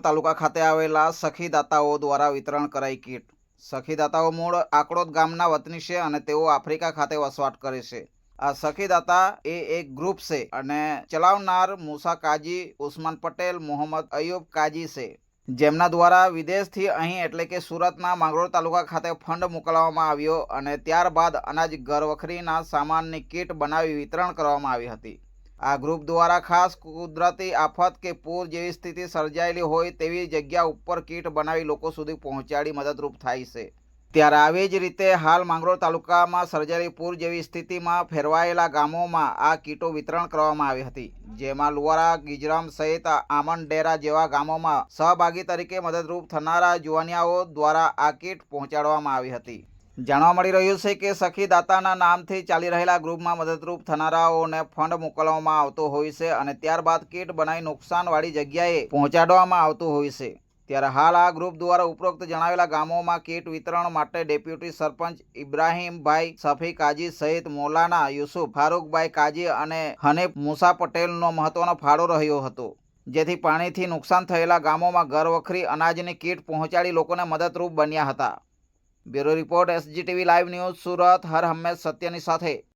તાલુકા ખાતે આવેલા સખીદાતાઓ દ્વારા વિતરણ કરાઈ કીટ। સખીદાતાઓ મૂળ આકડોદ ગામના વતની છે અને તેઓ આફ્રિકા ખાતે વસવાટ કરે છે। આ સખીદાતા એ એક ગ્રુપ છે અને ચલાવનાર મૂસા કાજી, ઉસ્માન પટેલ, મોહમ્મદ અયુબ કાજી છે, જેમના દ્વારા વિદેશથી અહીં એટલે કે સુરતના માંગરોળ તાલુકા ખાતે ફંડ મોકલવામાં આવ્યો અને ત્યારબાદ અનાજ ઘરવખરીના સામાનની કીટ બનાવી વિતરણ કરવામાં આવી હતી। આ ગ્રુપ દ્વારા ખાસ કુદરતી આફત કે પૂર જેવી સ્થિતિ સર્જાયેલી હોય તેવી જગ્યા ઉપર કીટ બનાવી લોકો સુધી પહોંચાડી મદદરૂપ થાય છે। ત્યારે આવી જ રીતે હાલ માંગરોળ તાલુકામાં સર્જાયેલી પૂર જેવી સ્થિતિમાં ફેરવાયેલા ગામોમાં આ કીટો વિતરણ કરવામાં આવી હતી, જેમાં લુવારા, ગીજરામ સહિત આમંડેરા જેવા ગામોમાં સહભાગી તરીકે મદદરૂપ થનારા જુવાનિયાઓ દ્વારા આ કીટ પહોંચાડવામાં આવી હતી। જાણવા મળી રહ્યું છે કે સખીદાતાના નામથી ચાલી રહેલા ગ્રુપમાં મદદરૂપ થનારાઓને ફંડ મોકલવામાં આવતો હોય છે અને ત્યારબાદ કીટ બનાવી નુકસાનવાળી જગ્યાએ પહોંચાડવામાં આવતું હોય છે। ત્યારે હાલ આ ગ્રુપ દ્વારા ઉપરોક્ત જણાવેલા ગામોમાં કીટ વિતરણ માટે ડેપ્યુટી સરપંચ ઇબ્રાહીમભાઈ સફી કાજી સહિત મૌલાના યુસુફ ફારૂકભાઈ કાજી અને હનીફ મૂસા પટેલનો મહત્વનો ફાળો રહ્યો હતો, જેથી પાણીથી નુકસાન થયેલા ગામોમાં ઘરવખરી અનાજની કીટ પહોંચાડી લોકોને મદદરૂપ બન્યા હતા। Bureau report, SGTV live news, Surat. હર હંમેશ સત્યની સાથે।